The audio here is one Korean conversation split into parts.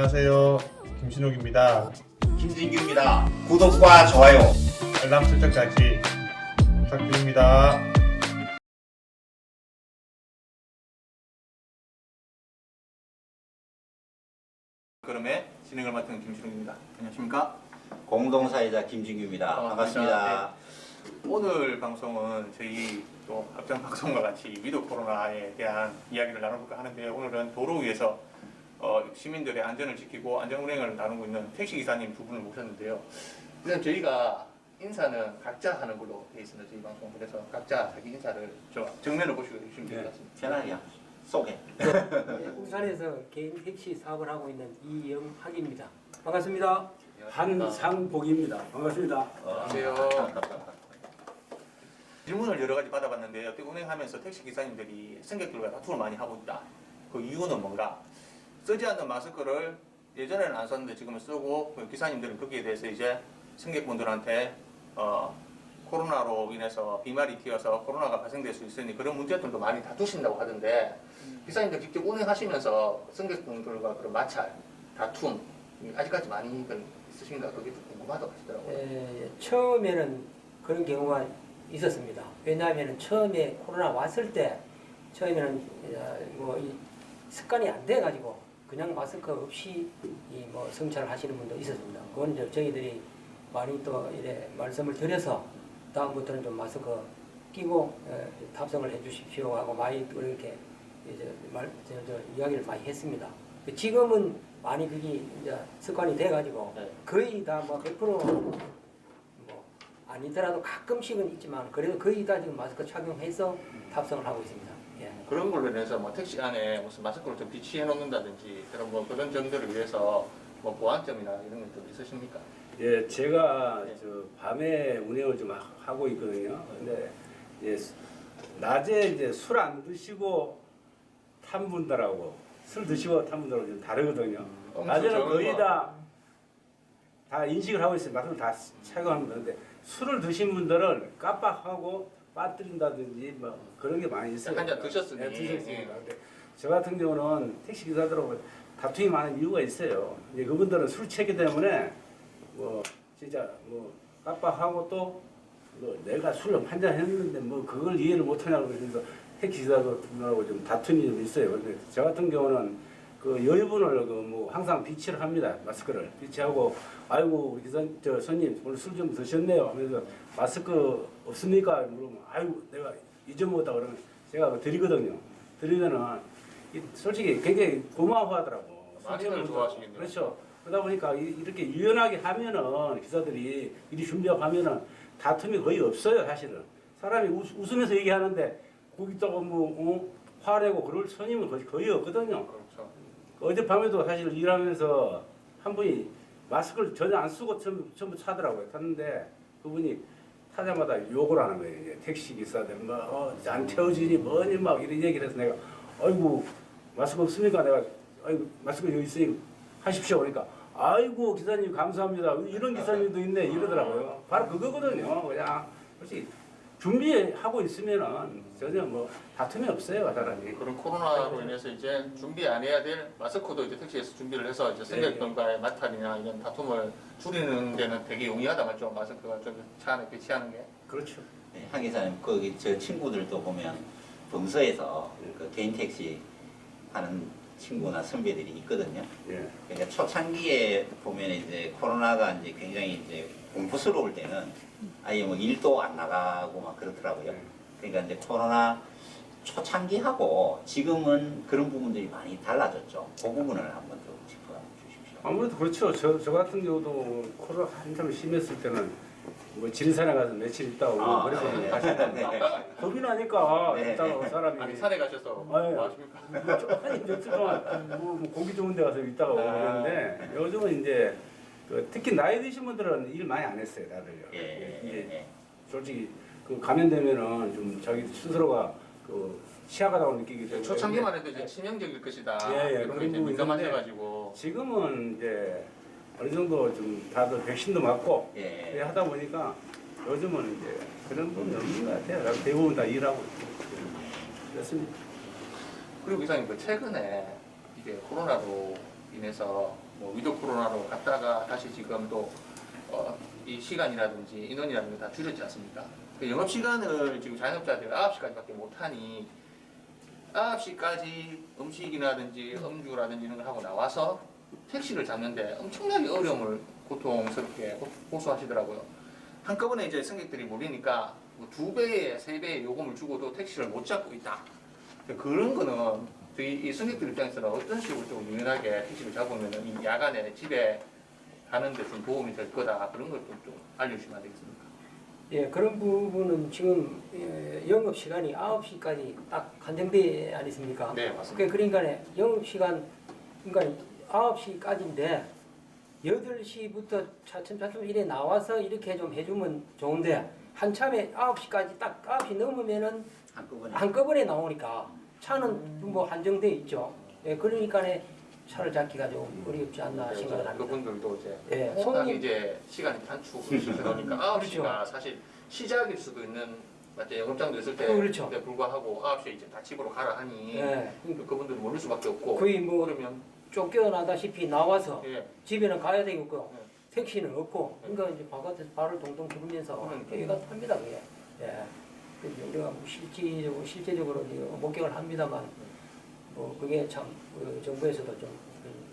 안녕하세요. 김신욱입니다. 김진규입니다. 구독과 좋아요, 알람 설정까지 부탁드립니다. 그럼에 진행을 맡은 김신욱입니다. 안녕하십니까? 공동사회자 김진규입니다. 반갑습니다. 네. 오늘 방송은 저희 또 앞전 방송과 같이 위드 코로나에 대한 이야기를 나눠볼까 하는데, 오늘은 도로 위에서 시민들의 안전을 지키고 안전 운행을 나누고 있는 택시 기사님 두 분을 모셨는데요. 일단 저희가 인사는 각자 하는 걸로 되어 있습니다. 저희 방송. 그래서 각자 자기 인사를 정면을 보시고 해주시면 될 것 같습니다. 편하게 소개. 울산에서 개인 택시 사업을 하고 있는 이영학입니다. 반갑습니다. 한상복입니다. 반갑습니다. 안녕하세요. 질문을 여러 가지 받아봤는데, 어떻게 운행하면서 택시 기사님들이 승객들과 다툼을 많이 하고 있다. 그 이유는 뭔가? 쓰지 않는 마스크를 예전에는 안 썼는데 지금은 쓰고, 그 기사님들은 거기에 대해서 이제 승객분들한테 코로나로 인해서 비말이 튀어서 코로나가 발생될 수 있으니 그런 문제들도 많이 다투신다고 하던데, 기사님들 직접 운행하시면서 승객분들과 그런 마찰, 다툼 아직까지 많이 있으신가? 그게 좀 궁금하다고 하시더라고요. 처음에는 그런 경우가 있었습니다. 왜냐하면 처음에 코로나 왔을 때 처음에는 이 습관이 안 돼가지고 그냥 마스크 없이 승차를 하시는 분도 있었습니다. 그건 저희들이 많이 또 이래 말씀을 드려서 다음부터는 좀 마스크 끼고 탑승을 해주십시오 하고 많이 이렇게 이야기를 많이 했습니다. 지금은 많이 그게 이제 습관이 돼가지고 거의 다 100% 아니더라도 가끔씩은 있지만 그래도 거의 다 지금 마스크 착용해서 탑승을 하고 있습니다. 예. 그런 걸로 인해서 택시 안에 무슨 마스크를 좀 비치해 놓는다든지 그런 점들을 위해서 보안점이나 이런 게 좀 있으십니까? 예, 제가 밤에 운행을 좀 하고 있거든요. 근데 낮에 이제 술 안 드시고 탄 분들하고 술 드시고 탄 분들하고 좀 다르거든요. 낮에는 거의 다 인식을 하고 있어요. 마스크를 다 착용합니다. 근데 술을 드신 분들은 깜빡하고 빠뜨린다든지 그런 게 많이 있어요. 한 잔 드셨으니. 네, 드셨습니다. 근데 저 같은 경우는 택시 기사들하고 다툼이 많은 이유가 있어요. 이제 그분들은 술 취했기 때문에 진짜 깜빡하고 또 내가 술을 한 잔 했는데 그걸 이해를 못하냐고 그래서 택시 기사들하고 좀 다툼이 좀 있어요. 근데 저 같은 경우는 그 여유분을 항상 비치를 합니다. 마스크를 비치하고, 아이고 우리 손님 오늘 술 좀 드셨네요 하면서 마스크 없습니까? 물으면 아이고 내가 잊어먹었다 그러면 제가 드리거든요. 드리면은 솔직히 굉장히 고마워하더라고. 많이들 좋아하시겠네요. 그렇죠. 그러다 보니까 이렇게 유연하게 하면은 기사들이 미리 준비하고 하면은 다툼이 거의 없어요. 사실은 사람이 웃으면서 얘기하는데 거기다가 화내고 그럴 손님은 거의 없거든요. 그렇죠. 어젯밤에도 사실 일하면서 한 분이 마스크를 전혀 안 쓰고 전부 타더라고요. 탔는데 그분이 타자마다 욕을 하는 거예요. 이제 택시 기사들 안 태워주니 뭐니 막 이런 얘기를 해서 내가 아이고 마스크 없습니까? 내가 아이고 마스크 여기 있으니 하십시오. 그러니까 아이고 기사님 감사합니다. 이런 기사님도 있네 이러더라고요. 바로 그거거든요. 그냥 솔직히 준비하고 있으면은 전혀 다툼이 없어요, 사람이. 그런 코로나로 인해서 이제 준비 안 해야 될 마스크도 이제 택시에서 준비를 해서 이제 승객들과의 마찰이나 이런 다툼을 줄이는 데는 되게 용이하다 맞죠? 마스크가 좀 차 안에 배치하는 게. 그렇죠. 네, 한 기사님, 거기 저 친구들도 보면 봉서에서 그 개인 택시 하는 친구나 선배들이 있거든요. 예. 그러니까 초창기에 보면 이제 코로나가 이제 굉장히 이제 공포스러울 때는 아예 일도 안 나가고 막 그렇더라고요. 그러니까 이제 코로나 초창기하고 지금은 그런 부분들이 많이 달라졌죠. 그 부분을 한번 좀 짚어주십시오. 아무래도 그렇죠. 저 같은 경우도 코로나 한참 심했을 때는 지리산에 가서 며칠 있다 오고 그래서 가시다가 겁이 나니까 있다가 사람이 아니 산에 가셔서 뭐 하십니까? 아니 며칠 동안 고기 좋은 데 가서 있다가 오고 그러는데 요즘은 이제 특히 나이 드신 분들은 일 많이 안 했어요, 다들요. 이제 솔직히 감염되면은 좀 자기 스스로가 취약하다고 느끼기 때문에 초창기만 해도 이제 치명적일 것이다. 이런 그런 게 이제 부분이 민감하셔가지고. 지금은 이제 어느 정도 좀 다들 백신도 맞고 하다 보니까 요즘은 이제 그런 부분이 없는 것 같아요. 대부분 다 일하고 그렇습니다. 그리고 이사님 최근에 이게 코로나로 인해서 뭐 위드 코로나로 갔다가 다시 지금 또 이 시간이라든지 인원이라든지 다 줄였지 않습니까? 그 영업 시간을 지금 자영업자들이 9시까지밖에 못하니 9시까지 음식이라든지 음주라든지 이런 걸 하고 나와서 택시를 잡는데 엄청나게 어려움을 고통스럽게 호소하시더라고요. 한꺼번에 이제 승객들이 몰리니까 뭐 2배에 3배의 요금을 주고도 택시를 못 잡고 있다. 그런 거는 이 승객들 입장에서는 어떤 식으로 좀 유연하게 택시를 잡으면 이 야간에 집에 가는데 좀 도움이 될 거다. 그런 걸 좀 알려주시면 안 되겠습니까? 예, 그런 부분은 지금 영업 시간이 9시까지 딱 한정돼 아니십니까? 네, 맞습니다. 그러니까 영업 시간 그러니까 9시까지인데 8시부터 차츰차츰 이래 나와서 이렇게 좀 해주면 좋은데 한참에 9시까지 딱 9시 넘으면은 한꺼번에 나오니까 차는 뭐 한정돼 있죠. 예, 그러니까 차를 잡기가 좀 어렵지 않나 생각을 합니다. 그분들도 이제 예, 워낙 손님 이제 시간이 단축이 되니까 9시가 그렇죠. 사실 시작일 수도 있는 맞죠? 영업장도 있을 때 그렇죠. 그때 불구하고 9시에 이제 다 집으로 가라 하니 예, 그분들은 몰릴 수밖에 없고 거의 뭐 그러면 쫓겨나다시피 나와서 예, 집에는 가야 되겠고 예. 택시는 없고 그러니까 이제 바깥에서 발을 동동 구르면서 여기가 탑니다 그게. 예. 그래서 우리가 뭐 실제적으로 이제 목격을 합니다만 뭐 그게 참 정부에서도 좀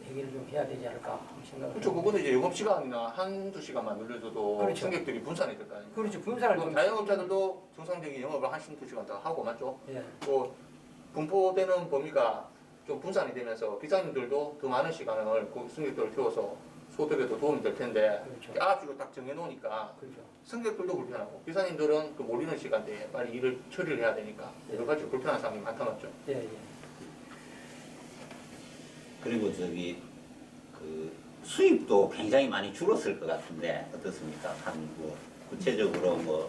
해결을 좀 해야 되지 않을까 생각을. 그렇죠. 그거는 이제 영업 시간이나 한두 시간만 늘려줘도 그렇죠. 승객들이 분산이 될 거 아닙니까? 그렇죠. 분산을 그럼 좀. 자영업자들도 정상적인 영업을 한 시간, 2시간 더 하고 맞죠? 예. 뭐 분포되는 범위가 좀 분산이 되면서 기사님들도 더 많은 시간을 그 승객들을 태워서 소득에도 도움이 될 텐데 그렇죠. 9시로 딱 정해놓으니까 그렇죠. 승객들도 불편하고 기사님들은 그 몰리는 시간대에 빨리 일을 처리를 해야 되니까 여러 가지 불편한 상황이 많다 맞죠? 예, 예. 그리고 그 수입도 굉장히 많이 줄었을 것 같은데 어떻습니까? 한 뭐 구체적으로 뭐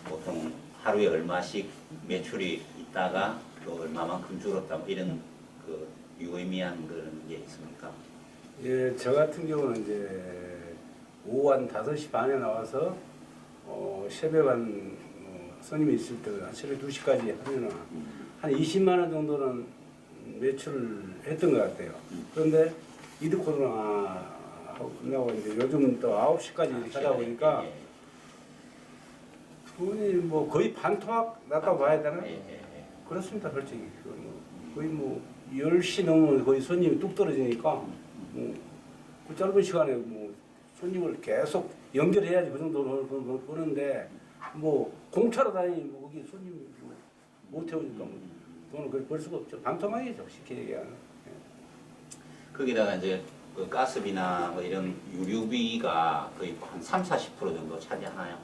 보통 하루에 얼마씩 매출이 있다가 또 얼마만큼 줄었다 뭐 이런 그 유의미한 그런 게 있습니까? 예, 저 같은 경우는 이제 오후 한 5시 반에 나와서 새벽 한 손님이 있을 때 한 새벽 2시까지 하면은 한 20만 원 정도는 매출을 했던 것 같아요. 그런데 이드 코로나하고 끝나고 이제 요즘 또 9시까지 이렇게 하다 보니까 예, 돈이 뭐 거의 반토막 났다고 봐야 되나? 예, 예, 예. 그렇습니다, 솔직히. 거의 뭐 10시 넘으면 거의 손님이 뚝 떨어지니까 그 짧은 시간에 뭐 손님을 계속 연결해야지 그 정도 버는데 뭐 공차로 다니니 뭐 거기 손님이 못 태우니까 뭐 돈을 그렇게 벌 수가 없죠. 반토막이죠, 쉽게 얘기하면. 거기다가 이제 그 가스비나 뭐 이런 유류비가 거의 한 30-40% 정도 차지하나요?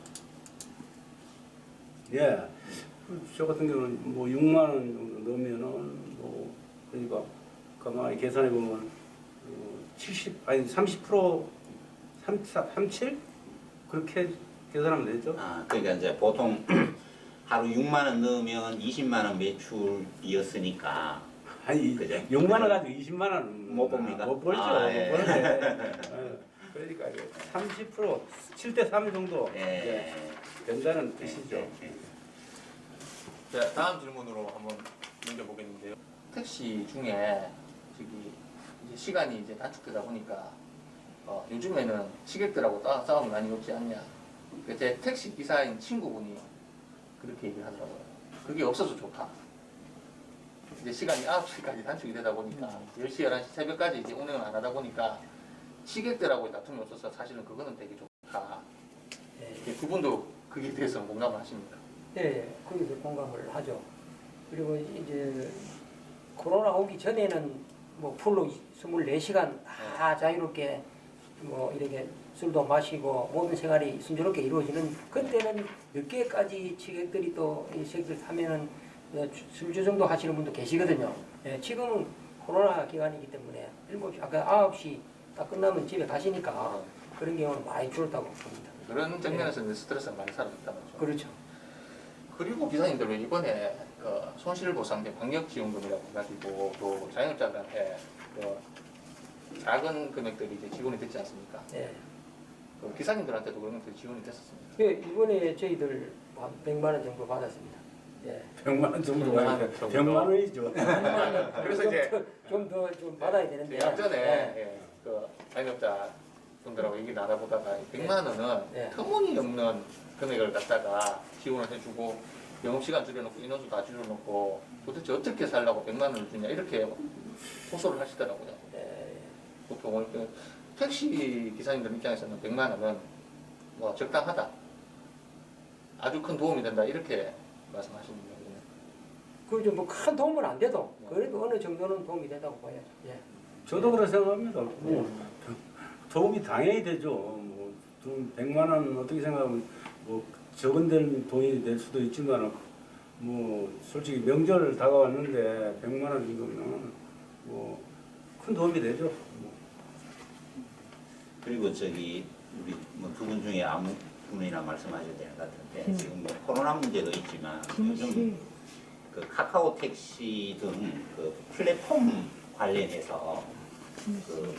예. 저 같은 경우는 뭐 6만 원 정도 넣으면은 뭐 그러니까 가만히 계산해 보면 37 그렇게 계산하면 되죠. 아, 그러니까 이제 보통 하루 6만 원 넣으면 20만 원 매출이었으니까 아니 그죠? 6만 원 가지고 20만 원 못 봅니까? 못 벌죠. 아, 예. 못 버는데. 그러니까 30% 7대 3 정도 예. 된다는 뜻이죠. 자, 다음 질문으로 한번 넘겨보겠는데요. 택시 중에 저기 이제 시간이 이제 단축되다 보니까 요즘에는 시객들하고 싸움이 많이 없지 않냐. 제 택시 기사인 친구분이 그렇게 얘기를 하더라고요. 그게 없어서 좋다. 이제 시간이 9시까지 단축이 되다 보니까 10시, 11시 새벽까지 이제 운행을 안 하다 보니까 시객들하고 다툼이 없어서 사실은 그거는 되게 좋다. 예. 두 분도 거기에 대해서 공감을 하십니까? 예, 거기서 공감을 하죠. 그리고 이제 코로나 오기 전에는 뭐 풀로 24시간 다 자유롭게 뭐 이렇게 술도 마시고 모든 생활이 순조롭게 이루어지는 그때는 늦게까지 취객들이 또 이 색들 타면은 술 조정도 하시는 분도 계시거든요. 예, 지금은 코로나 기간이기 때문에 7시, 아까 9시 딱 끝나면 집에 가시니까 그런 경우는 많이 줄었다고 봅니다. 그런 장면에서는 스트레스가 많이 사라졌다 말이죠. 그렇죠. 그리고 기사님들 왜 이번에 그 손실보상제 방역지원금이라고 해가지고 또 자영업자들한테 그 작은 금액들이 이제 지원이 됐지 않습니까? 예. 그 기사님들한테도 그런 것들이 지원이 됐었습니다. 예, 이번에 저희들 한 100만 원 정도 받았습니다. 예. 100만 원 정도 100만 원 가야 돼. 정도. 100만 원이죠. 그래서 이제 좀더 받아야 되는데. 예전에 예. 그 자영업자 분들하고 얘기 나눠보다가 100만 원은 네. 터무니없는 금액을 갖다가 지원을 해주고 영업시간 줄여놓고 인원수 다 줄여놓고 도대체 어떻게 살라고 100만 원을 주냐 이렇게 호소를 하시더라고요. 예. 보통 이렇게 택시 기사님들 입장에서는 100만 원은 뭐 적당하다. 아주 큰 도움이 된다 이렇게 말씀하시는 거예요. 그죠. 뭐 큰 도움은 안 돼도 그래도 어느 정도는 도움이 된다고 봐야죠. 예. 저도 그렇게 생각합니다. 뭐 도움이 당연히 되죠. 뭐 100만 원 어떻게 생각하면 뭐 적은 된 돈이 될 수도 있지만 뭐 솔직히 명절 다가왔는데 100만 원 정도면 뭐 큰 도움이 되죠. 뭐. 그리고 저기 우리 뭐 두 분 중에 아무 분이나 말씀하셔도 될 것 같은데 지금 뭐 코로나 문제도 있지만 요즘 그 카카오 택시 등 그 플랫폼 관련해서 그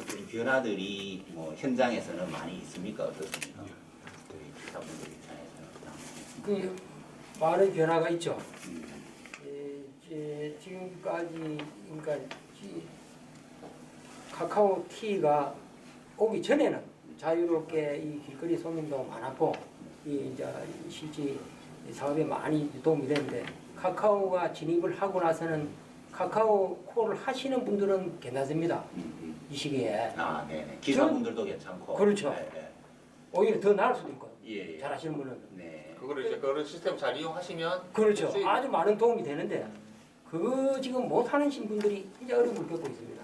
어떤 변화들이 뭐 현장에서는 많이 있습니까? 어떻습니까? 우리 기사분들 입장에서는. 그 많은 변화가 있죠. 지금까지 그러니까 카카오 T가 오기 전에는 자유롭게 이 길거리 손님도 많았고 이 이제 실제 사업에 많이 도움이 되는데 카카오가 진입을 하고 나서는 카카오 콜을 하시는 분들은 괜찮습니다. 이 시기에 아, 네네. 기사분들도 괜찮고. 그렇죠. 네, 네. 오히려 더 나을 수도 있고 예, 예. 잘하시는 분은 네. 그거를 이제 그런 시스템 잘 이용하시면 그렇죠. 수익- 아주 많은 도움이 되는데 그거 지금 못하는 분들이 굉장히 어려움을 겪고 있습니다.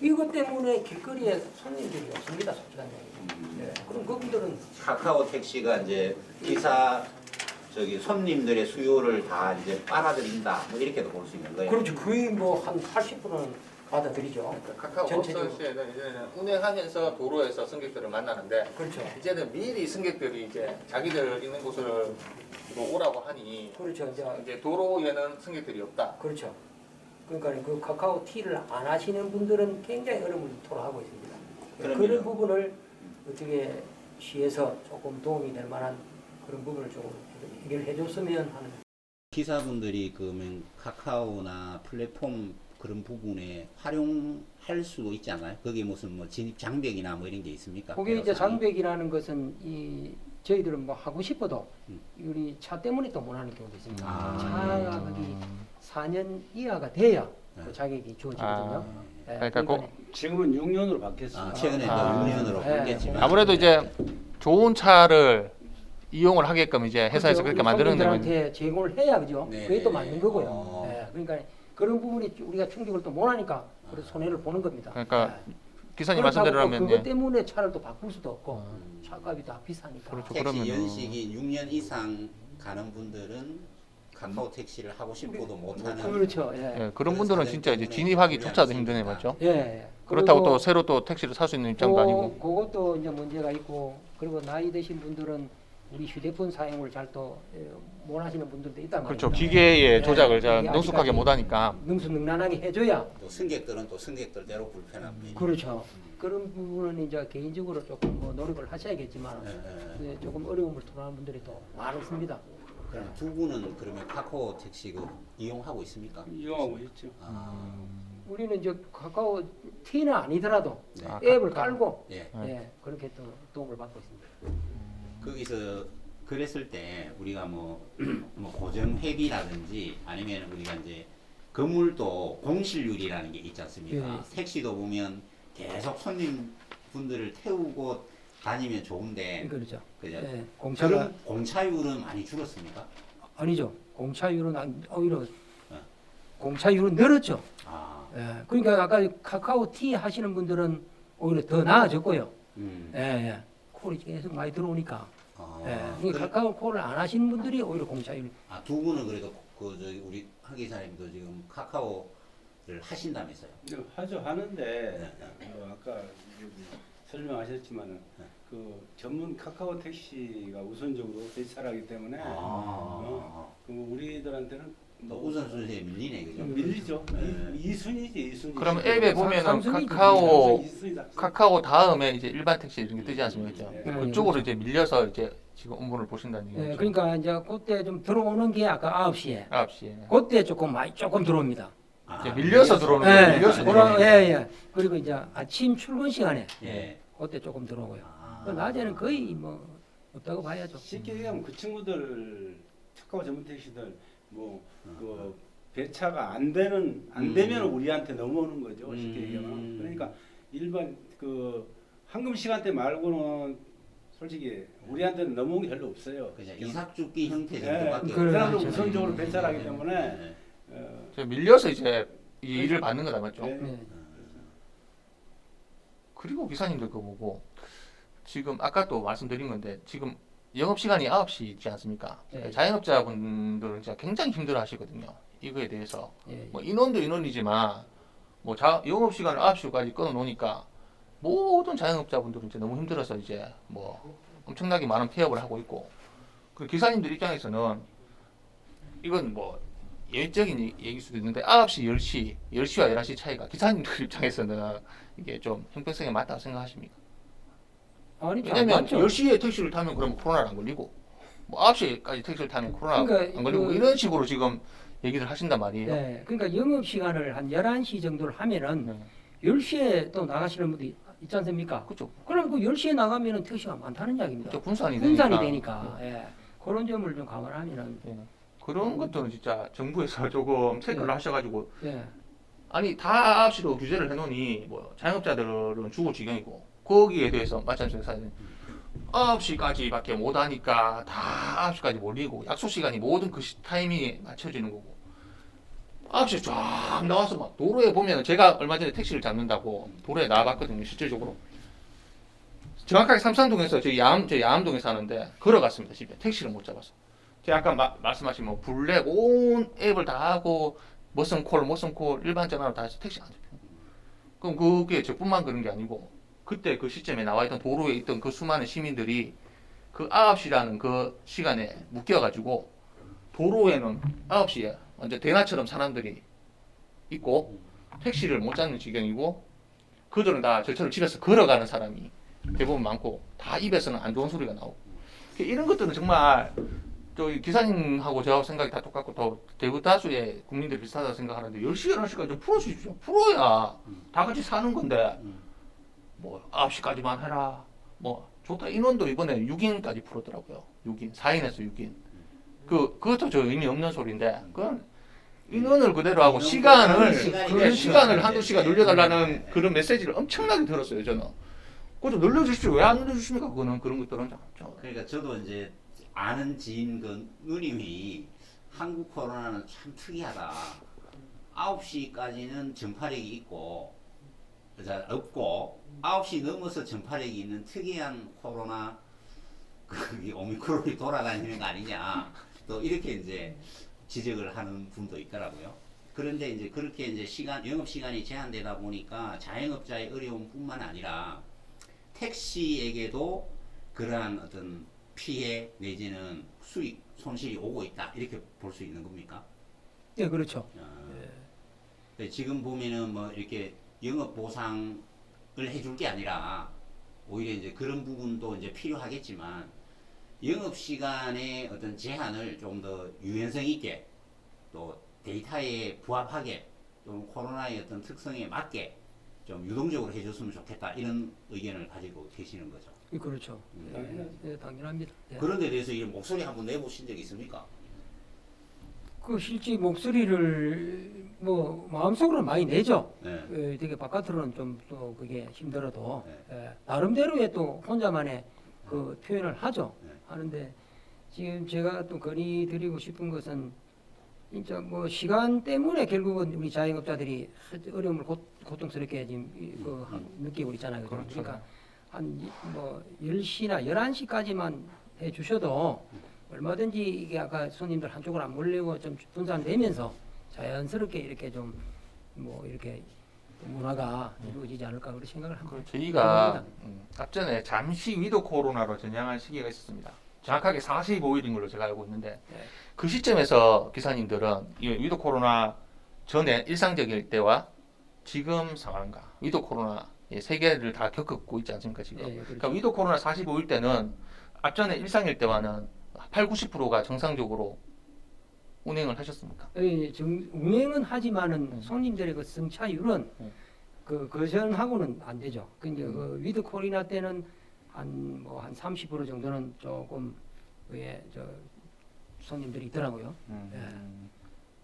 이것 때문에 길거리에 손님들이 없습니다. 솔직한 얘기. 네. 그럼 그분들은 카카오 택시가 이제 기사 저기 손님들의 수요를 다 이제 빨아들인다. 뭐 이렇게도 볼 수 있는 거예요. 그렇죠. 거의 뭐 한 80%는 받아들이죠. 그러니까 카카오 전체적으로. 업소에는 이제는 운행하면서 도로에서 승객들을 만나는데 그렇죠. 이제는 미리 승객들이 이제 자기들 있는 곳으로 오라고 하니 그렇죠. 이제 도로에는 승객들이 없다. 그렇죠. 그러니까 그 카카오 T를 안 하시는 분들은 굉장히 어려움을 토로하고 있습니다. 그러면은- 그런 부분을 어떻게 시에서 조금 도움이 될 만한 그런 부분을 조금 해결해 줬으면 하는. 기사분들이 그러면 카카오나 플랫폼 그런 부분에 활용할 수도 있지 않아요? 거기 무슨 뭐 진입 장벽이나 뭐 이런 게 있습니까? 그게 이제 장벽이라는 것은 이 저희들은 뭐 하고 싶어도 우리 차 때문에 또 못 하는 경우도 있습니다. 아. 차가 거기 4년 이하가 돼야 네. 그 자격이 주어지거든요. 예, 그러니까 지금은 6년으로 바뀌었어요. 아, 최근에 또 아. 6년으로 네. 바뀌었지만 아무래도 이제 좋은 차를 이용을 하게끔 이제 회사에서 그렇게 만드는 거예요. 손님들한테 제공을 해야 그죠. 네, 그게 또 네. 맞는 거고요. 어. 예, 그러니까 그런 부분이 우리가 충격을 또 못하니까 그래서 손해를 보는 겁니다. 그러니까 예. 기사님 그렇다고 또 말씀대로라면 그것 예. 때문에 차를 또 바꿀 수도 없고 차값이 다 비싸니까. 그렇죠. 택시 그러면은- 연식이 6년 이상 가는 분들은 카카오 택시를 하고 싶어도 못하는 그렇죠. 예. 예, 그런 분들은 진짜 이제 진입하기조차도 힘드네 맞죠? 예, 예. 그렇다고 그리고 또 새로 또 택시를 살 수 있는 입장도 아니고. 그것도 이제 문제가 있고 그리고 나이 드신 분들은 우리 휴대폰 사용을 잘 또 못하시는 분들도 있단 말이에요. 그렇죠. 기계의 조작을 예, 잘 이게 능숙하게 아직까지 못하니까. 능수능란하게 해줘야. 또 승객들은 또 승객들대로 불편한 면이 그렇죠. 그런 부분은 이제 개인적으로 조금 뭐 노력을 하셔야겠지만 예, 예. 조금 어려움을 토로하는 분들이 또 많습니다. 그럼 두 분은 그러면 카카오 택시 그 이용하고 있습니까? 이용하고 있죠. 아, 우리는 이제 카카오 T는 아니더라도 네. 아, 앱을 카카오. 깔고 예. 예, 그렇게 또 도움을 받고 있습니다. 거기서 그랬을 때 우리가 뭐, 뭐 고정 회비라든지 아니면 우리가 이제 건물도 공실률이라는 게 있지 않습니까? 예. 택시도 보면 계속 손님 분들을 태우고 다니면 좋은데 그렇죠. 그죠? 예, 공차가 그럼 공차율은 많이 줄었습니까? 아니죠. 공차율은 오히려 네. 공차율은 늘었죠. 아, 예, 그러니까 아까 카카오 T 하시는 분들은 오히려 더 나아졌고요. 예, 예. 콜이 계속 많이 들어오니까. 아, 예, 그러니까 그래- 카카오 콜을 안 하시는 분들이 오히려 공차율. 아, 두 분은 그래도 그 저기 우리 하 기사님도 지금 카카오를 하신다면서요? 하죠 하는데 아까 설명하셨지만은 네. 그 전문 카카오 택시가 우선적으로 대차하기 때문에 그 우리들한테는 또 우선순위에 밀리네 그죠? 밀리죠. 네. 이순위지 이순위. 그럼 앱에 보면은 삼성이지. 카카오 다음에 이제 일반 택시 이런 게 뜨지 않습니까? 네. 그쪽으로 이제 밀려서 이제 지금 업무를 보신다는 얘기죠. 예, 그러니까 이제 그때 좀 들어오는 게 아까 9시에 9시에. 그때 조금 들어옵니다. 이제 밀려서 들어오는 예, 거예요. 밀려서 들어오는 예, 거예요. 예. 그리고 이제 아침 출근 시간에 예. 그때 조금 들어오고요. 아. 그 낮에는 거의 뭐 없다고 봐야죠. 쉽게 얘기하면 그 친구들 특허 전문 택시들 뭐 그 배차가 안 되면 우리한테 넘어오는 거죠. 쉽게 얘기하면. 그러니까 일반 그 황금 시간대 말고는 솔직히 우리한테는 넘어온 게 별로 없어요. 그냥 이삭죽기 형태 예, 정도밖에 그 사람들 없죠. 우선적으로 배차를 하기 때문에 네. 저 밀려서 이제 이 일을 받는 거다 맞죠? 네. 네. 그리고 기사님들 거 보고 지금 아까 또 말씀드린 건데 지금 영업 시간이 9시 있지 않습니까? 네. 자영업자분들은 진짜 굉장히 힘들어 하시거든요. 이거에 대해서 예. 뭐 인원도 인원이지만 뭐 영업 시간을 9시까지 끊어 놓으니까 모든 자영업자분들은 이제 너무 힘들어서 이제 뭐 엄청나게 많은 폐업을 하고 있고 그 기사님들 입장에서는 이건 뭐 예외적인 얘기일 수도 있는데 9시, 10시, 10시와 11시 차이가 기사님들 입장에서는 이게 좀 형평성에 맞다고 생각하십니까? 아니, 왜냐면 맞죠. 10시에 택시를 타면 그럼 코로나를 안 걸리고 뭐 9시까지 택시를 타면 코로나 그러니까 안 걸리고 그- 이런 식으로 지금 얘기를 하신단 말이에요. 네. 그러니까 영업 시간을 한 11시 정도를 하면은 네. 10시에 또 나가시는 분들이 있지 않습니까? 그렇죠. 그럼 그 10시에 나가면은 택시가 많다는 이야기입니다. 그렇죠. 분산이 분산이 되니까. 되니까. 예. 그런 점을 좀 감안하면은 예. 그런 것들은 진짜 정부에서 조금 체크를 네. 하셔가지고 예. 아니 다 9시로 규제를 해놓으니 뭐 자영업자들은 죽을 지경이고 거기에 대해서 마찬가지로 사실 9시까지밖에 못 하니까 다 9시까지 몰리고 약속 시간이 모든 그 타이밍에 맞춰지는 거고 9시에 쫙 나와서 막 도로에 보면 제가 얼마 전에 택시를 잡는다고 도로에 나와봤거든요 실질적으로 정확하게 삼산동에서 저 야암동에 사는데 걸어갔습니다 집에 택시를 못 잡아서 제가 아까 말씀하신 뭐 블랙 온 앱을 다 하고 머슴콜 일반 전화로 다 해서 택시 안 잡혀 그럼 그게 저뿐만 그런 게 아니고 그때 그 시점에 나와 있던 도로에 있던 그 수많은 시민들이 그 9시라는 그 시간에 묶여가지고 도로에는 9시에 완전 대낮처럼 사람들이 있고 택시를 못 잡는 지경이고 그들은 다 저처럼 집에서 걸어가는 사람이 대부분 많고 다 입에서는 안 좋은 소리가 나오고 이런 것들은 정말 저 기사님하고 저하고 생각이 다 똑같고 더 대부다수의 국민들이 비슷하다고 생각하는데 10시, 11시까지 좀 풀어주십시오. 풀어야 다 같이 사는 건데 뭐 9시까지만 해라. 뭐 좋다. 인원도 이번에 6인까지 풀었더라고요. 6인, 4인에서 6인. 그것도 저 의미 없는 소리인데 그건 인원을 그대로 하고 시간을 그 시간을 한두 시간 늘려달라는 그런 메시지를 엄청나게 들었어요. 저는. 그거 좀 늘려주십시오. 왜 안 늘려주십니까? 그거는 그런 것들은 그러니까 저도 이제 아는 지인 그 누님이 한국 코로나는 참 특이하다. 9시까지는 전파력이 있고 없고 9시 넘어서 전파력이 있는 특이한 코로나 그 오미크론이 돌아다니는 거 아니냐. 또 이렇게 이제 지적을 하는 분도 있더라고요. 그런데 이제 그렇게 이제 영업 시간이 제한되다 보니까 자영업자의 어려움뿐만 아니라 택시에게도 그러한 어떤 피해 내지는 수익 손실이 오고 있다 이렇게 볼 수 있는 겁니까? 예, 그렇죠. 지금 보면은 뭐 이렇게 영업 보상을 해줄 게 아니라 오히려 이제 그런 부분도 이제 필요하겠지만 영업 시간의 어떤 제한을 좀 더 유연성 있게 또 데이터에 부합하게 또 코로나의 어떤 특성에 맞게 좀 유동적으로 해줬으면 좋겠다 이런 의견을 가지고 계시는 거죠. 그렇죠. 예, 당연합니다. 예. 그런 데 대해서 이 목소리 한번 내보신 적 있습니까? 그 실제 목소리를 뭐 마음속으로 많이 내죠. 네. 되게 바깥으로는 좀 또 그게 힘들어도 네. 나름대로의 또 혼자만의 그 표현을 하죠. 네. 하는데 지금 제가 또 건의드리고 싶은 것은 진짜 뭐 시간 때문에 결국은 우리 자영업자들이 어려움을 고통스럽게 지금 느끼고 있잖아요. 그죠? 그렇죠. 그러니까 한 뭐 10시나 11시까지만 해 주셔도 얼마든지 이게 아까 손님들 한쪽으로 안 몰리고 좀 분산되면서 자연스럽게 이렇게 좀 뭐 이렇게 문화가 이루어지지 않을까 그런 생각을 합니다. 저희가 앞전에 잠시 위드 코로나로 전향한 시기가 있었습니다. 정확하게 45일인 걸로 제가 알고 있는데 네. 그 시점에서 기사님들은 이 위드 코로나 전에 일상적일 때와 지금 상황과 위드 코로나 세 개를 다 겪고 있지 않습니까 지금? 네, 그렇죠. 그러니까 위드 코로나 45일 때는 앞전에 일상일 때와는 8, 90%가 정상적으로 운행을 하셨습니까? 운행은 하지만은 손님들의 그 승차율은 그 거전하고는 안 되죠. 근데 그 위드 코로나 때는 한 30% 정도는 조금 저 손님들이 있더라고요.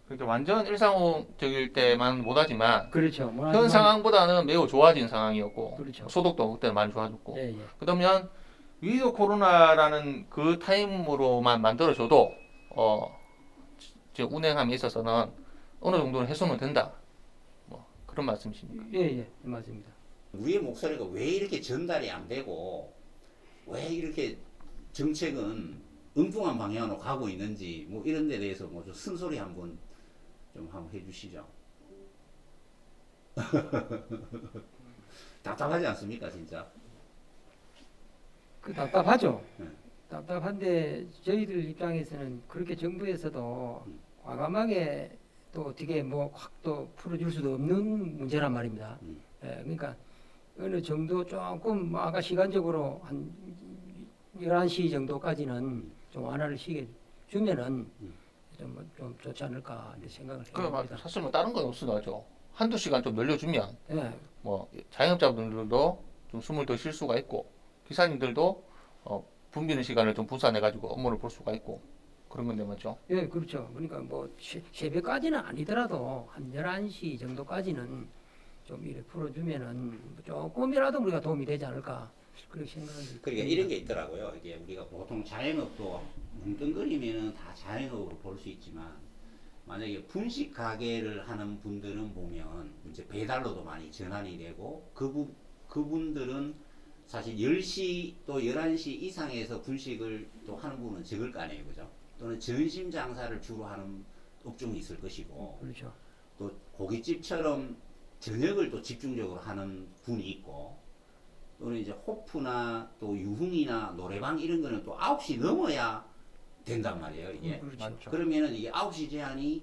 그러니까 완전 일상적일 때만 못하지만 그렇죠. 현 상황보다는 매우 좋아진 상황이었고 그렇죠. 소득도 그때는 많이 좋아졌고 예, 예. 그러면 위드 코로나라는 그 타임으로만 만들어줘도 지금 운행함에 있어서는 어느 정도는 해소는 된다. 뭐 그런 말씀이십니까? 예, 예, 맞습니다. 우리의 목소리가 왜 이렇게 전달이 안 되고 왜 이렇게 정책은 엉뚱한 방향으로 가고 있는지 뭐 이런 데 대해서 뭐 좀 쓴소리 한번 해주시죠. 답답하지 않습니까 진짜? 그 답답하죠. 네. 답답한데 저희들 입장에서는 그렇게 정부에서도 과감하게 또 어떻게 뭐 확 또 풀어줄 수도 없는 문제란 말입니다. 예, 그러니까 어느 정도 조금 뭐 아까 시간적으로 한 11시 정도까지는 좀 완화를 시켜주면은 좀 좋지 않을까 이렇게 생각을 해봅니다. 사실 뭐 다른 건 없어가죠. 한두 시간 좀 늘려주면 예, 뭐 자영업자분들도 좀 숨을 더 쉴 수가 있고 기사님들도 붐비는 시간을 좀 분산해가지고 업무를 볼 수가 있고 그런 건데 맞죠? 예, 그렇죠. 그러니까 뭐 새벽까지는 아니더라도 한 11시 정도까지는 좀 이렇게 풀어주면은 조금이라도 우리가 도움이 되지 않을까 그렇게 생각을. 그러니까 이런 게 있더라고요. 이게 우리가 보통 자영업도 뭉뚱그리면은 다 자영업으로 볼 수 있지만 만약에 분식 가게를 하는 분들은 보면 이제 배달로도 많이 전환이 되고 그분들은 사실 10시 또 11시 이상에서 분식을 또 하는 분은 적을 거 아니에요. 그죠? 또는 전심 장사를 주로 하는 업종이 있을 것이고 그렇죠. 또 고깃집처럼 저녁을 또 집중적으로 하는 분이 있고 또는 이제 호프나 또 유흥이나 노래방 이런 거는 또 9시 넘어야 된단 말이에요. 이게. 그렇죠. 그러면은 이게 9시 제한이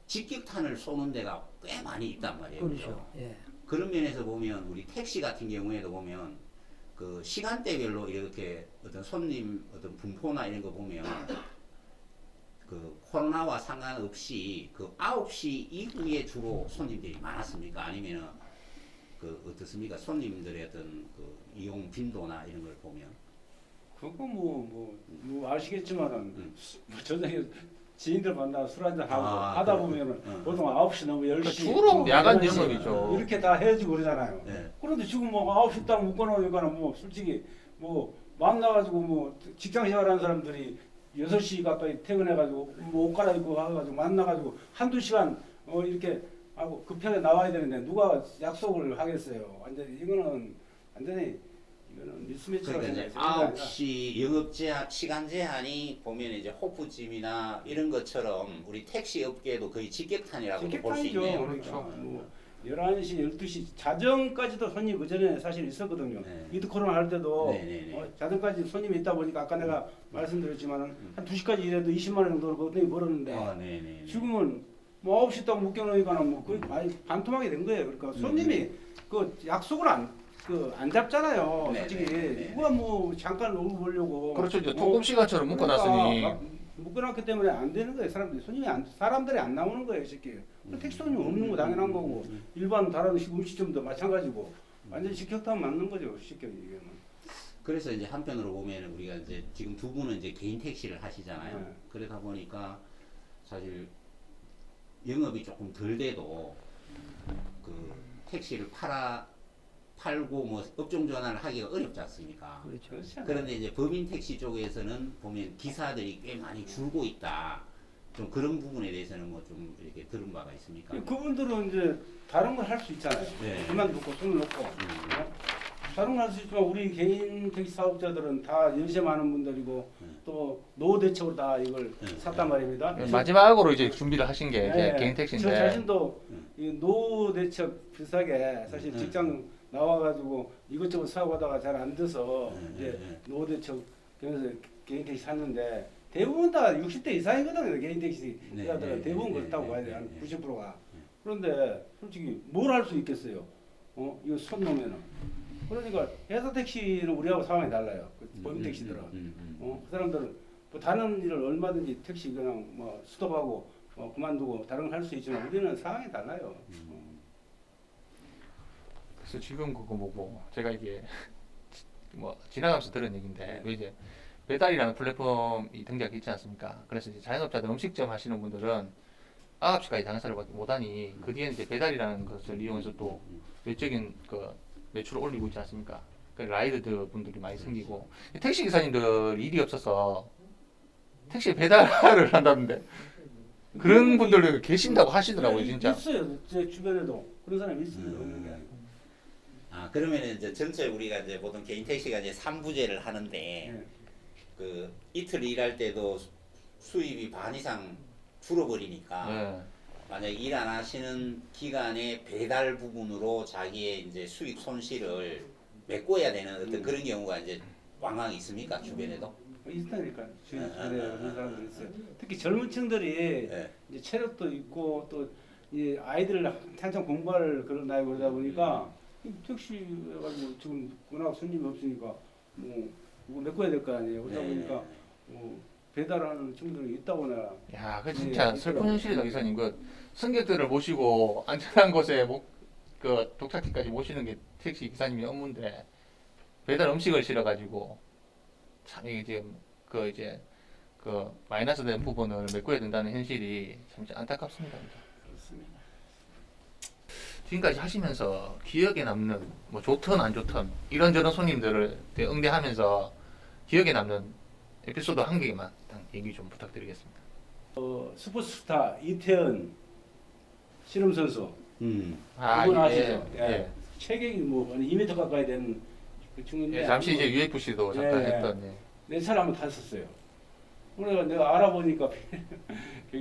직격탄을 쏘는 데가 꽤 많이 있단 말이에요. 그렇죠. 예. 그런 면에서 보면 우리 택시 같은 경우에도 보면 그 시간대별로 이렇게 어떤 손님 어떤 분포나 이런 거 보면 그 코로나와 상관없이 그 9시 이후에 주로 손님들이 많았습니까? 아니면은 그 어떻습니까? 손님들의 어떤 그 이용 빈도나 이런 걸 보면 그거 뭐 아시겠지만은 뭐 저녁에 지인들 만나 술 한잔 하고 하다 보면은 보통 9시 넘으면 10시 주로 야간 11시 영업이죠. 이렇게 다 헤어지고 그러잖아요. 네. 그런데 지금 뭐 9시 딱 묶어놓으니까는 뭐 솔직히 뭐 만나가지고 뭐 직장 생활하는 사람들이 6시 가까이 퇴근해가지고 뭐 옷 갈아입고 와가지고 만나가지고 한두 시간 이렇게 하고 급하게 나와야 되는데 누가 약속을 하겠어요. 완전히 이거는 완전히 이거는 미스매치라고 그러니까 이제 생각해요. 9시 영업 제한 시간 제한이 보면 이제 호프집이나 이런 것처럼 우리 택시 업계도 거의 직격탄이라고 볼 수 직격탄이죠. 있네요. 그러니까 그렇죠. 뭐 11시, 12시 자정까지도 손님 그전에 사실 있었거든요. 네. 위드 코로나 할 때도 네네네. 자정까지 손님이 있다 보니까 아까 내가 말씀드렸지만은 한 2시까지 일해도 20만 원 정도를 거의 벌었는데 네네. 지금은 뭐 9시 딱 묶여놓으니까는 뭐 거의 많이 반토막이 된 거예요. 그러니까 손님이 그 약속을 안 잡잖아요. 네, 솔직히 네, 네. 누가 뭐 잠깐 얼굴 보려고 그렇죠. 이제 토금 시간처럼 묶어놨으니 그러니까 묶어놨기 때문에 안 되는 거예요. 사람들이 안 나오는 거예요. 쉽게 택시 손님 없는 거 당연한 거고 일반 다른 음식점도 마찬가지고 완전 직격탄 맞는 거죠. 쉽게 얘기하면. 그래서 이제 한편으로 보면 우리가 이제 지금 두 분은 이제 개인 택시를 하시잖아요. 네. 그러다 보니까 사실 영업이 조금 덜 돼도 그 택시를 팔고 뭐 업종 전환을 하기가 어렵지 않습니까? 그렇죠. 그렇지 않아요? 그런데 이제 법인 택시 쪽에서는 보면 기사들이 꽤 많이 줄고 있다. 좀 그런 부분에 대해서는 뭐 좀 이렇게 들은 바가 있습니까? 그분들은 이제 다른 걸 할 수 있잖아요. 네. 그만두고 손을 놓고. 다른 걸 할 수 있지만 우리 개인 택시 사업자들은 다 연세 많은 분들이고 또 노후 대책으로 다 이걸 샀단 말입니다. 마지막으로 이제 준비를 하신 게 이제 네. 개인 택시인데 저 자신도 이 노후 대책 비슷하게 사실 직장 나와가지고 이것저것 사고 하다가 잘 안 돼서 이제 노후 대책 그래서 개인 택시 샀는데 대부분 다 60대 이상이거든요. 개인 택시 회사들은 대부분 그렇다고 봐야 돼요. 한 90%가. 그런데 솔직히 뭘 할 수 있겠어요? 이거 손 놓으면은 그러니까 회사 택시는 우리하고 상황이 달라요. 그 범인 택시들은. 그 사람들은 뭐 다른 일을 얼마든지 택시 그냥 뭐 스톱하고 그만두고 다른 걸 할 수 있지만 우리는 상황이 달라요. 그래서 지금 그거 보고 제가 이게 뭐 지나가면서 들은 얘기인데 그 이제 배달이라는 플랫폼이 등장이 있지 않습니까? 그래서 이제 자영업자들 음식점 하시는 분들은 9시까지 장사를 못하니 그 뒤에 이제 배달이라는 것을 이용해서 또 외적인 그 매출을 올리고 있지 않습니까? 그 라이더 분들이 많이 생기고 택시 기사님들 일이 없어서 택시 배달을 한다는데 그런 분들도 계신다고 하시더라고요, 진짜. 있어요. 제 주변에도 그런 사람이 있어요. 없는 게 아니고. 아 그러면 이제 전체 우리가 이제 보통 개인 택시가 이제 3부제를 하는데 예. 그 이틀 일할 때도 수입이 반 이상 줄어버리니까 네. 만약 일 안 하시는 기간에 배달 부분으로 자기의 이제 수익 손실을 메꿔야 되는 어떤 그런 경우가 이제 왕왕 있습니까 주변에도? 있다니까 주변에 그런 사람들 있어요. 특히 젊은 층들이 네. 이제 체력도 있고 또 이 아이들을 한창 공부할 그런 나이 그러다 보니까 택시 가지고 지금 워낙 손님이 없으니까 뭐 이거 메꿔야 될 거 아니에요. 그러다 네. 보니까 뭐 배달하는 층들이 있다거나. 야, 그 진짜 예, 슬픈 있더라고요. 현실이다, 기사님. 그 승객들을 모시고 안전한 곳에 그 독착지까지 모시는 게 택시 기사님의 업무인데 배달 음식을 실어가지고 참 이게 지금 그 이제 그 마이너스 된 부분을 메꿔야 된다는 현실이 참 안타깝습니다. 그렇습니다. 지금까지 하시면서 기억에 남는 뭐 좋든 안 좋든 이런저런 손님들을 응대하면서 기억에 남는 에피소드 한 개만 얘기 좀 부탁드리겠습니다. 슈퍼스타 이태원 씨름 선수 아, 그분 예, 아시죠? 예. 체격이 뭐 2m 가까이 되는 그 친구인데 예, 잠시 이제 UFC도 잠깐 예, 했던 예. 내 차를 한번 탔었어요. 그래서 내가 알아보니까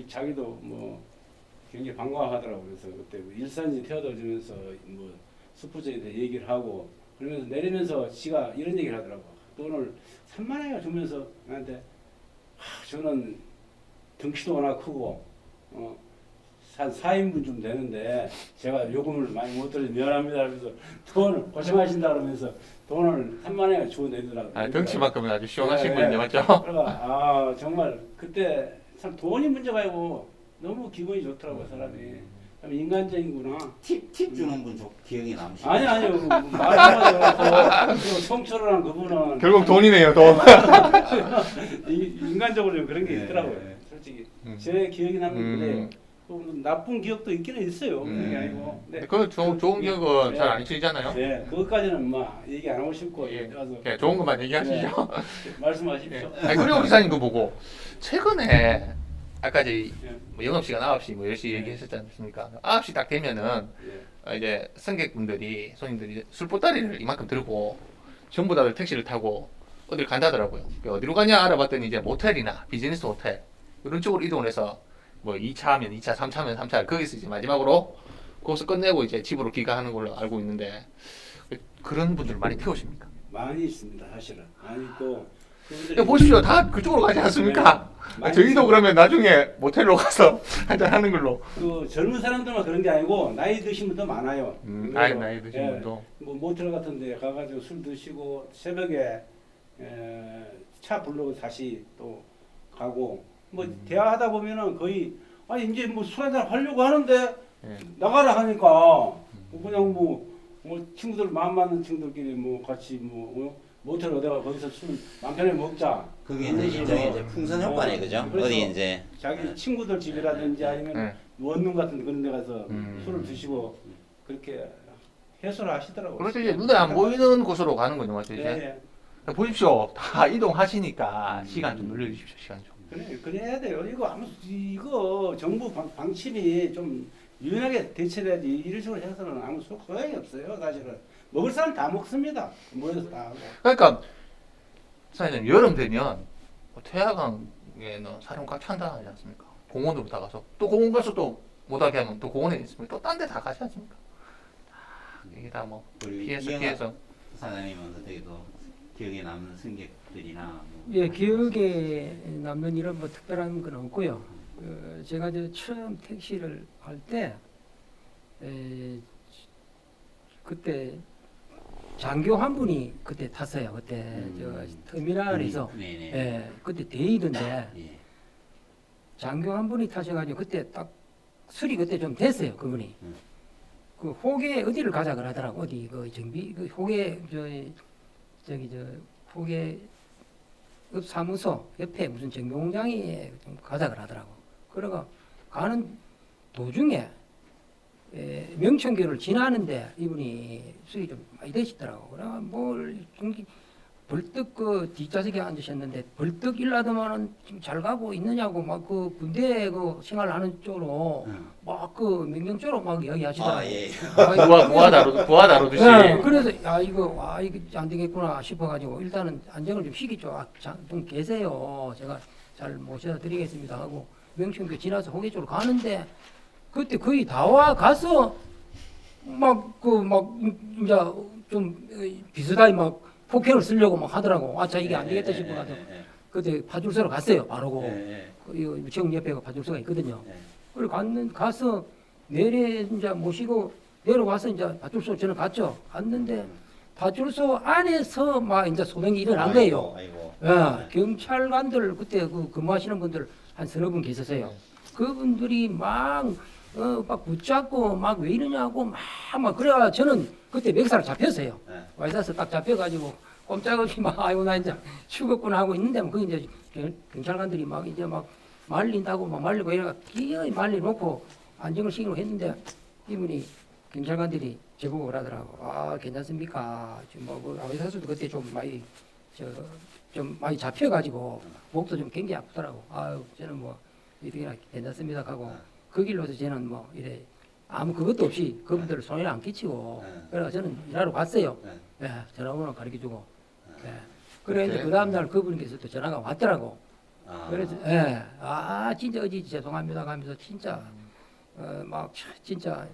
자기도 뭐 굉장히 반가워하더라고. 그래서 그때 일산지 태워다 주면서 뭐 스포츠에 대해 얘기를 하고 그러면서 내리면서 지가 이런 얘기를 하더라고. 돈을 3만 원이나 주면서 나한테 저는 덩치도 워낙 크고 한 4인분 좀 되는데 제가 요금을 많이 못 들어서 미안합니다 하면서 돈을 고생하신다 그러면서 돈을 3만 원이나 주고 내더라고요. 아, 덩치만큼은 아주 시원하신 예, 분이죠, 예. 맞죠? 그러니까 정말 그때 참 돈이 문제가 아니고 너무 기분이 좋더라고요 사람이. 참 인간적이구나. 팁 주는 분 기억에 남으시죠? 아니요 말씀하세요. 송철호랑 그분은 결국 돈이네요, 돈. 인간적으로 그런 게 네. 있더라고요. 솔직히 음. 제 기억이 남는 게 음. 또 나쁜 기억도 있기는 있어요. 그게 아니고. 네. 그 좋은 기억은 네. 잘 안 잊히잖아요. 네, 그것까지는 막 얘기 안 하고 싶고 예. 가서 예, 좋은 것만 얘기하시죠. 말씀하십시오. 예. 아니, 그리고 기사님 그 보고 최근에 아까 이제 예. 뭐 영업시간 9시 뭐 10시 얘기했었지 않습니까? 9시 딱 되면은 예. 이제 승객분들이 손님들이 술보따리를 이만큼 들고 전부 다들 택시를 타고 어딜 간다더라고요. 그 어디로 가냐 알아봤더니 이제 모텔이나 비즈니스 호텔 이런 쪽으로 이동을 해서 뭐 2차면 2차, 3차면 3차 거기서 이제 마지막으로 거기서 끝내고 이제 집으로 귀가하는 걸로 알고 있는데 그런 분들 많이 태우십니까? 많이 있습니다, 사실은. 많이 있고. 야, 보십시오. 다 그쪽으로 가지 않습니까? 많이 저희도 있어요. 그러면 나중에 모텔로 가서 한잔 하는 걸로. 그 젊은 사람들만 그런 게 아니고 나이 드신 분도 많아요. 나이 드신 예, 분도. 뭐 모텔 같은 데 가가지고 술 드시고 새벽에 차 부르고 다시 또 가고 뭐 대화하다 보면은 거의 아니 이제 뭐 술 한잔 하려고 하는데 예. 나가라 하니까 그냥 뭐 친구들 마음 맞는 친구들끼리 뭐 같이 뭐 모텔 어디가 거기서 술 맘 편하게 먹자. 그게 이제 일종의 이제 풍선 효과네, 그죠? 그래서 어디 이제 자기 친구들 집이라든지 아니면 예. 원룸 같은 그런 데 가서 음. 술을 드시고 그렇게 해소를 하시더라고요. 그렇죠. 이제 눈에 안 보이는 곳으로 가는 거죠, 맞죠? 예, 이제. 예. 보십시오. 다 이동하시니까 시간 좀 늘려주십시오, 시간 좀. 그래야 돼요. 이거 정부 방침이 좀 유연하게 대처해야지 이런 식으로 해서는 아무 소용이 없어요. 사실은 먹을 사람 다 먹습니다. 모여서 다 하고. 그러니까 사장님 여름 되면 뭐 태화강에는 사람 꽉 찬다 하지 않습니까? 공원으로 다 가서 또 공원 가서 또 못하게 하면 또 공원에 있으면 또 딴 데 다 가지 않습니까? 이게 다 뭐 우리 피해서 이영하 피해서. 사장님은 어떻게도 기억에 남는 승객들이나 뭐 예, 기억에 남는 이런 뭐 특별한 건 없고요. 제가 이제 처음 택시를 할 때, 그때 장교 한 분이 그때 탔어요. 그때 저 터미널에서 네네. 예, 그때 대이던데 예. 장교 한 분이 타셔가지고 그때 딱 술이 그때 좀 됐어요. 그분이 그 호계 어디를 가자 그러더라고. 어디 그 정비 그 호계 저기 저 호계 업 사무소 옆에 무슨 정비공장에 좀 가자 그러더라고. 그러가 가는 도중에 명천교를 지나는데 이분이 술이 좀 많이 드시더라고. 그래 뭘 벌떡 그 뒷좌석에 앉으셨는데 벌떡 일나더만은 지금 잘 가고 있느냐고 막 그 군대 그 생활하는 쪽으로 막 그 명령 쪽으로 막 이야기하시더라고. 아, 예. 부하 다루듯이. 네, 그래서 야 이거 안 되겠구나 싶어가지고 일단은 안정을 좀 시키죠. 좀 계세요. 제가 잘 모셔다 드리겠습니다 하고 명천교 지나서 호계 쪽으로 가는데 그때 거의 다 와 가서 막 이제 좀 비슷하게 막 폭행을 쓰려고 막 하더라고. 아, 자 이게 안 되겠다 싶어가지고 그때 파출소로 갔어요. 바로 그 유치원 옆에 파출소가 있거든요. 그리고 가서 내려 이제 모시고 내려와서 이제 파출소 저는 갔죠. 갔는데 파출소 안에서 막 이제 소동이 일어난 거예요. 아이고. 예, 경찰관들 그때 그 근무하시는 분들 한 서너 분 계셨어요. 그분들이 막 붙잡고 막 왜 이러냐고 막 그래가 저는 그때 멱살을 잡혔어요. 와이사스 딱 잡혀가지고 꼼짝없이 막 아이고 나 이제 죽었구나 하고 있는데 그 이제 경찰관들이 막 이제 막 말린다고 막 말리고 이래가 기어이 말려놓고 안정을 시키려고 했는데 이분이 경찰관들이 제보고 그러더라고. 아 괜찮습니까? 지금 뭐 와이사스도 그때 좀 많이 좀 많이 잡혀가지고 목도 좀 굉장히 아프더라고. 아유 저는 뭐 이렇게 괜찮습니다 하고 그 길로서 저는 뭐 이래 아무 그것도 없이 그분들을 손해를 안 끼치고 그래서 저는 일하러 갔어요. 예, 전화번호 가르쳐주고. 예. 그래 그 다음날 그분께서 또 전화가 왔더라고. 그래서 진짜 어지 죄송합니다 하면서 진짜 막 진짜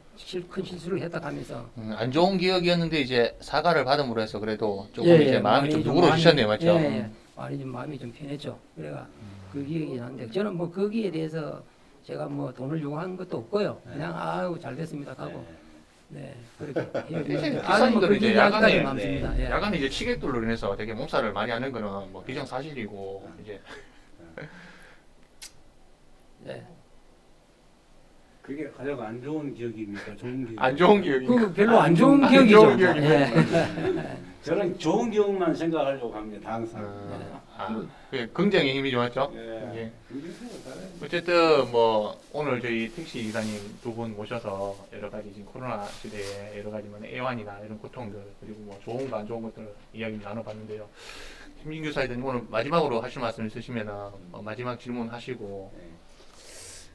큰 실수를 했다 하면서 안 좋은 기억이었는데 이제 사과를 받음으로 해서 그래도 조금 이제 마음이 좀 누그러지셨네요, 맞죠? 예. 많이 좀 마음이 좀 편했죠. 그래가 그 기억이 나는데 저는 뭐 거기에 대해서 제가 뭐 돈을 요구한 것도 없고요. 그냥 아유 잘 됐습니다 하고 네 그렇게 기사님들은 이제 야간에 많습니다. 예. 야간에 이제 취객들로 인해서 되게 몸살을 많이 하는 거는 뭐 비정사실이고 이제 네. 그게 가장 안 좋은 기억입니까? 좋은 기억? 안 좋은 기억이. 그 별로 안 좋은 기억이죠. 좋은 기억입니다. 예. 저는 좋은 기억만 생각하려고 합니다. 항상. 그게 긍정의 힘이죠, 맞죠? 예. 예. 어쨌든 뭐 오늘 저희 택시 기사님 두 분 모셔서 여러 가지 지금 코로나 시대에 여러 가지 뭐 애환이나 이런 고통들 그리고 뭐 좋은 거 안 좋은 것들 이야기 나눠봤는데요. 김진규 사이드님 오늘 마지막으로 하실 말씀 있으시면은 마지막 질문하시고.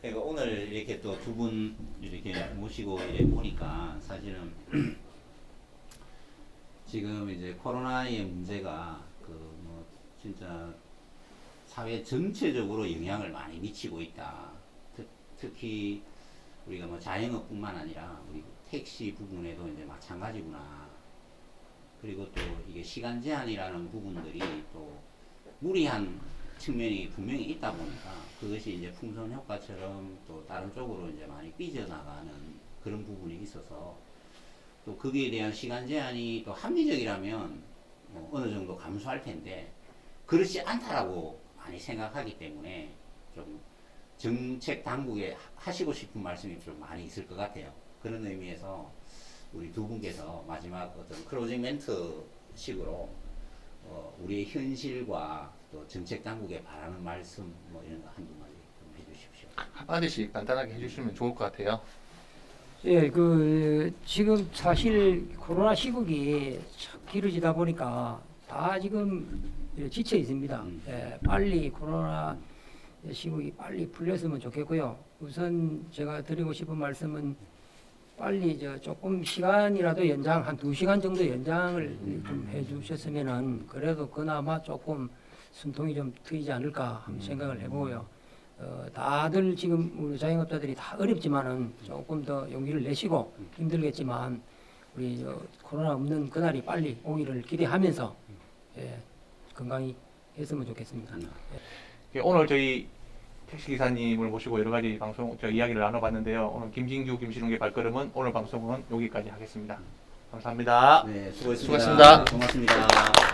그러니까 오늘 이렇게 또 두 분 이렇게 모시고 이래 보니까 사실은 지금 이제 코로나의 문제가 그 뭐 진짜 사회 전체적으로 영향을 많이 미치고 있다. 특히 우리가 뭐 자영업뿐만 아니라 우리 택시 부분에도 이제 마찬가지구나. 그리고 또 이게 시간 제한이라는 부분들이 또 무리한 측면이 분명히 있다 보니까 그것이 이제 풍선 효과처럼 또 다른 쪽으로 이제 많이 삐져나가는 그런 부분이 있어서 또 거기에 대한 시간 제한이 또 합리적이라면 뭐 어느 정도 감수할 텐데 그렇지 않다라고 많이 생각하기 때문에 좀 정책 당국에 하시고 싶은 말씀이 좀 많이 있을 것 같아요. 그런 의미에서 우리 두 분께서 마지막 어떤 클로징 멘트 식으로 우리의 현실과 또 정책 당국에 바라는 말씀 뭐 이런 거 한두 마디 좀 해주십시오. 한마디씩 간단하게 해주시면 좋을 것 같아요. 예, 그 지금 사실 코로나 시국이 길어지다 보니까 다 지금 지쳐 있습니다. 예, 빨리 코로나 시국이 빨리 풀렸으면 좋겠고요. 우선 제가 드리고 싶은 말씀은 빨리 조금 시간이라도 연장 한 2시간 정도 연장을 좀 해주셨으면은 그래도 그나마 조금 숨통이 좀 트이지 않을까 하는 생각을 해보고요. 다들 지금 우리 자영업자들이 다 어렵지만은 조금 더 용기를 내시고 힘들겠지만 우리 코로나 없는 그날이 빨리 오기를 기대하면서 건강히 했으면 좋겠습니다. 오늘 저희 택시 기사님을 모시고 여러 가지 이야기를 나눠봤는데요. 오늘 김진규, 김신웅의 발걸음은 오늘 방송은 여기까지 하겠습니다. 감사합니다. 네, 수고했습니다. 수고하셨습니다. 고맙습니다.